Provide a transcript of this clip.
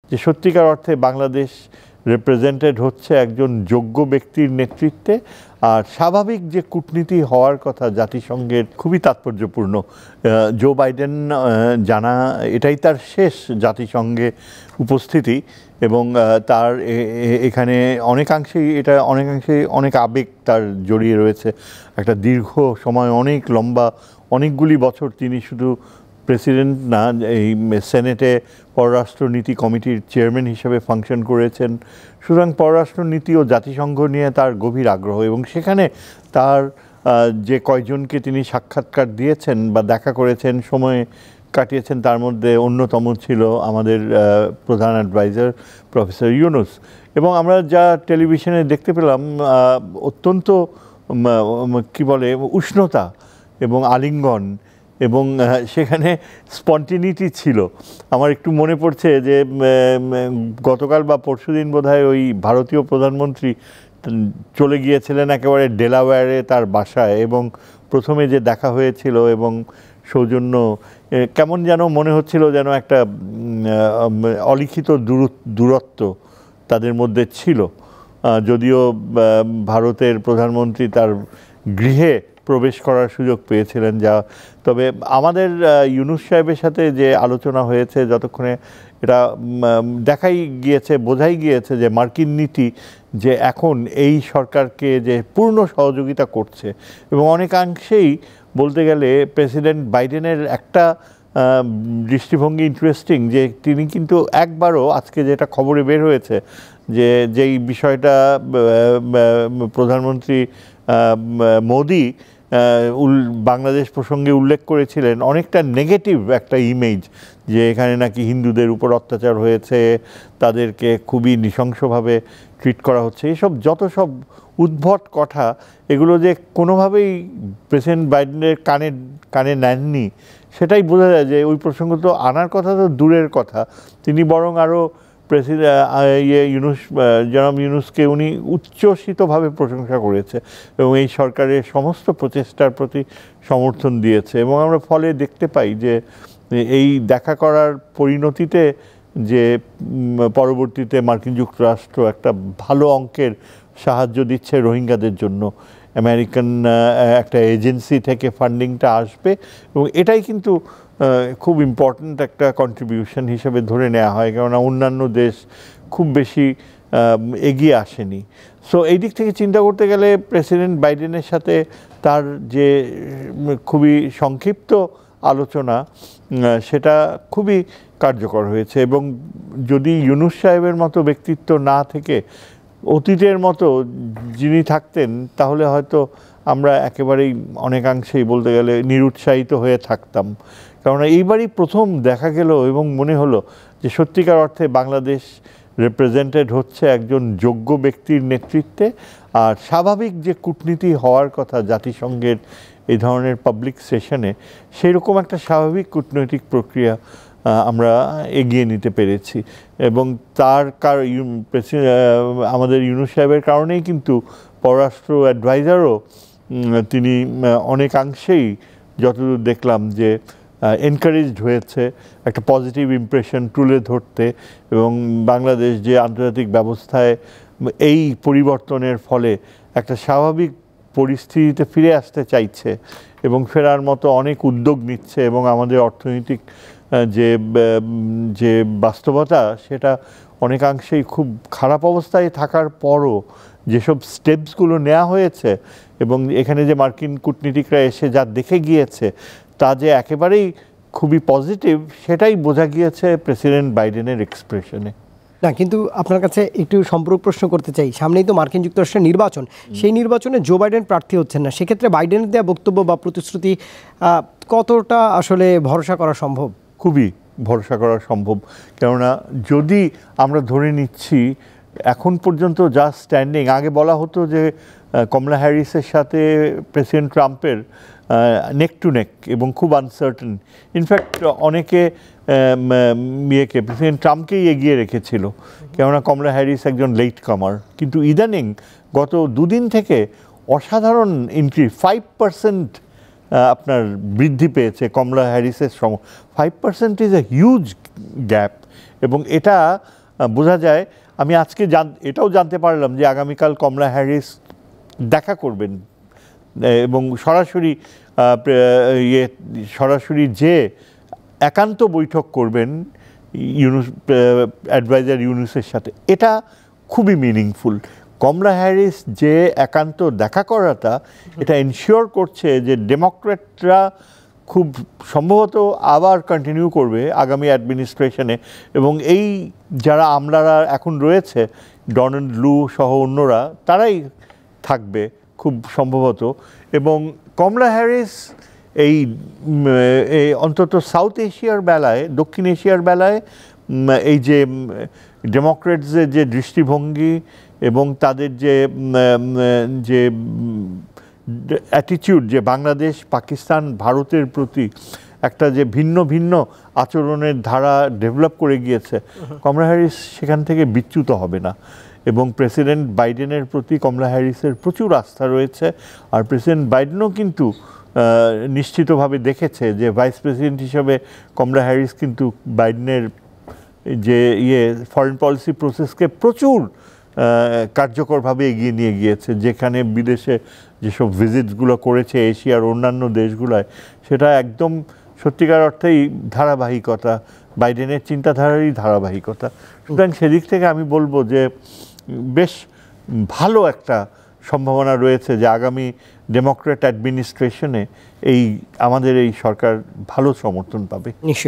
যে সত্যিকার অর্থে বাংলাদেশ রিপ্রেজেন্টেড হচ্ছে একজন যোগ্য ব্যক্তির নেতৃত্বে, আর স্বাভাবিক যে কূটনীতি হওয়ার কথা জাতিসংঘের খুবই তাৎপর্যপূর্ণ। জো বাইডেন জানা এটাই তার শেষ জাতিসংঘে উপস্থিতি, এবং তার এখানে অনেকাংশেই অনেক আবেগ তার জড়িয়ে রয়েছে। একটা দীর্ঘ সময়, অনেক লম্বা, অনেকগুলি বছর তিনি শুধু প্রেসিডেন্ট না, এই সেনেটে পররাষ্ট্রনীতি কমিটির চেয়ারম্যান হিসেবে ফাংশন করেছেন। সুতরাং পররাষ্ট্রনীতি ও জাতিসংঘ নিয়ে তার গভীর আগ্রহ, এবং সেখানে তার যে কয়জনকে তিনি সাক্ষাৎকার দিয়েছেন বা দেখা করেছেন, সময় কাটিয়েছেন, তার মধ্যে অন্যতম ছিল আমাদের প্রধান অ্যাডভাইজার প্রফেসর ইউনুস। এবং আমরা যা টেলিভিশনে দেখতে পেলাম, অত্যন্ত কি বলে উষ্ণতা এবং আলিঙ্গন, এবং সেখানে স্পন্টিনিটি ছিল। আমার একটু মনে পড়ছে যে গতকাল বা পরশুদিন বোধহয় ওই ভারতীয় প্রধানমন্ত্রী চলে গিয়েছিলেন একেবারে ডেলাওয়্যারে তার বাসায়, এবং প্রথমে যে দেখা হয়েছিল এবং সৌজন্য, কেমন যেন মনে হচ্ছিল যেন একটা অলিখিত দূরত্ব তাদের মধ্যে ছিল। যদিও ভারতের প্রধানমন্ত্রী তার গৃহে প্রবেশ করার সুযোগ পেয়েছিলেন, তবে আমাদের ইউনুস সাহেবের সাথে যে আলোচনা হয়েছে, যতক্ষণে এটা বোঝাই গিয়েছে যে মার্কিন নীতি যে এখন এই সরকারকে যে পূর্ণ সহযোগিতা করছে, এবং অনেকাংশেই বলতে গেলে প্রেসিডেন্ট বাইডেনের একটা দৃষ্টিভঙ্গি ইন্টারেস্টিং, যে তিনি কিন্তু একবারও, আজকে যেটা খবরে বের হয়েছে, যেই বিষয়টা প্রধানমন্ত্রী মোদি বাংলাদেশ প্রসঙ্গে উল্লেখ করেছিলেন, অনেকটা নেগেটিভ একটা ইমেজ, যে এখানে নাকি হিন্দুদের উপর অত্যাচার হয়েছে, তাদেরকে খুবই নৃশংসভাবে ট্রিট করা হচ্ছে, এসব যত সব উদ্ভট কথা, এগুলো যে কোনোভাবেই প্রেসিডেন্ট বাইডেনের কানে নেননি, সেটাই বোঝা যায়। যে ওই প্রসঙ্গ তো আনার কথা তো দূরের কথা, তিনি বরং আরও জনাব ইউনুসকে উনি উচ্ছ্বসিতভাবে প্রশংসা করেছে, এবং এই সরকারের সমস্ত প্রচেষ্টার প্রতি সমর্থন দিয়েছে। এবং আমরা ফলে দেখতে পাই যে এই দেখা করার পরিণতিতে যে পরবর্তীতে মার্কিন যুক্তরাষ্ট্র একটা ভালো অঙ্কের সাহায্য দিচ্ছে রোহিঙ্গাদের জন্য, আমেরিকান একটা এজেন্সি থেকে ফান্ডিংটা আসবে, এবং এটাই কিন্তু খুব ইম্পর্ট্যান্ট একটা কন্ট্রিবিউশন হিসেবে ধরে নেওয়া হয়, কেননা অন্যান্য দেশ খুব বেশি এগিয়ে আসেনি। সো এই দিক থেকে চিন্তা করতে গেলে প্রেসিডেন্ট বাইডেনের সাথে তার যে খুবই সংক্ষিপ্ত আলোচনা, সেটা খুবই কার্যকর হয়েছে। এবং যদি ইউনুস সাহেবের মতো ব্যক্তিত্ব না থেকে অতীতের মতো যিনি থাকতেন, তাহলে হয়তো আমরা একেবারেই অনেকাংশেই বলতে গেলে নিরুৎসাহিত হয়ে থাকতাম। কেননা এইবারই প্রথম দেখা গেল এবং মনে হলো যে সত্যিকার অর্থে বাংলাদেশ রিপ্রেজেন্টেড হচ্ছে একজন যোগ্য ব্যক্তির নেতৃত্বে, আর স্বাভাবিক যে কূটনীতি হওয়ার কথা জাতিসংঘের এই ধরনের পাবলিক সেশনে, সেই রকম একটা স্বাভাবিক কূটনৈতিক প্রক্রিয়া আমরা এগিয়ে নিতে পেরেছি। এবং আমাদের ইউনুস সাহেবের কারণেই কিন্তু পররাষ্ট্র অ্যাডভাইজারও তিনি অনেকাংশেই যতদূর দেখলাম যে এনকারেজড হয়েছে একটা পজিটিভ ইমপ্রেশন তুলে ধরতে, এবং বাংলাদেশ যে আন্তর্জাতিক ব্যবস্থায় এই পরিবর্তনের ফলে একটা স্বাভাবিক পরিস্থিতিতে ফিরে আসতে চাইছে এবং ফেরার মতো অনেক উদ্যোগ নিচ্ছে, এবং আমাদের অর্থনৈতিক যে বাস্তবতা, সেটা অনেকাংশেই খুব খারাপ অবস্থায় থাকার পরও যেসব স্টেপসগুলো নেওয়া হয়েছে, এবং এখানে যে মার্কিন কূটনীতিকরা এসে যা দেখে গিয়েছে, তা যে একেবারেই খুবই পজিটিভ, সেটাই বোঝা গিয়েছে প্রেসিডেন্ট বাইডেনের এক্সপ্রেশনে। না, কিন্তু আপনার কাছে একটু সম্পূরক প্রশ্ন করতে চাই। সামনেই তো মার্কিন যুক্তরাষ্ট্রের নির্বাচন, সেই নির্বাচনে জো বাইডেন প্রার্থী হচ্ছেন না, সেক্ষেত্রে বাইডেনের দেওয়া বক্তব্য বা প্রতিশ্রুতি কতটা আসলে ভরসা করা সম্ভব? খুবই ভরসা করা সম্ভব, কেননা যদি আমরা ধরে নিচ্ছি এখন পর্যন্ত যা স্ট্যান্ডিং, আগে বলা হতো যে কমলা হ্যারিসের সাথে প্রেসিডেন্ট ট্রাম্পের নেক টু নেক এবং খুব আনসার্টেন, ইনফ্যাক্ট অনেকে প্রেসিডেন্ট ট্রাম্পকেই এগিয়ে রেখেছিল, কেননা কমলা হ্যারিস একজন লেট কামার। কিন্তু ইদানিং গত দুদিন থেকে অসাধারণ ইনক্রিজ, 5% আপনার বৃদ্ধি পেয়েছে কমলা হ্যারিসের 5% ইজ এ হিউজ গ্যাপ, এবং এটা বোঝা যায়। আমি আজকে এটাও জানতে পারলাম যে আগামীকাল কমলা হ্যারিস দেখা করবেন এবং সরাসরি যে একান্ত বৈঠক করবেন অ্যাডভাইজার ইউনূসের সাথে, এটা খুবই মিনিংফুল। কমলা হ্যারিস যে একান্ত দেখা করাটা, এটা এনশিওর করছে যে ডেমোক্র্যাটরা খুব সম্ভবত আবার কন্টিনিউ করবে আগামী অ্যাডমিনিস্ট্রেশনে, এবং এই যারা আমলারা এখন রয়েছে, ডোনাল্ড লু সহ অন্যরা, তারাই থাকবে খুব সম্ভবত। এবং কমলা হ্যারিস এই অন্তত সাউথ এশিয়ার বেলায়, দক্ষিণ এশিয়ার বেলায় এই যে ডেমোক্রেটসের যে দৃষ্টিভঙ্গি এবং তাদের যে অ্যাটিটিউড, যে বাংলাদেশ, পাকিস্তান, ভারতের প্রতি একটা যে ভিন্ন ভিন্ন আচরণের ধারা ডেভেলপ করে গিয়েছে, কমলা হ্যারিস সেখান থেকে বিচ্যুত হবে না। এবং প্রেসিডেন্ট বাইডেনের প্রতি কমলা হ্যারিসের প্রচুর আস্থা রয়েছে। আর প্রেসিডেন্ট বাইডেনও কিন্তু নিশ্চিতভাবে দেখেছে যে ভাইস প্রেসিডেন্ট হিসেবে কমলা হ্যারিস কিন্তু বাইডেনের যে ফরেন পলিসি প্রসেসকে প্রচুর কার্যকরভাবে এগিয়ে নিয়ে গিয়েছে। যেখানে বিদেশে যেসব ভিজিটসগুলো করেছে এশিয়ার অন্যান্য দেশগুলোয়, সেটা একদম সত্যিকার অর্থেই ধারাবাহিকতা, বাইডেনের চিন্তাধারারই ধারাবাহিকতা। সুতরাং সেদিক থেকে আমি বলবো যে বেশ ভালো একটা সম্ভাবনা রয়েছে যে আগামী ডেমোক্র্যাট অ্যাডমিনিস্ট্রেশনে আমাদের এই সরকার ভালো সমর্থন পাবে। নিশ্চয়ই।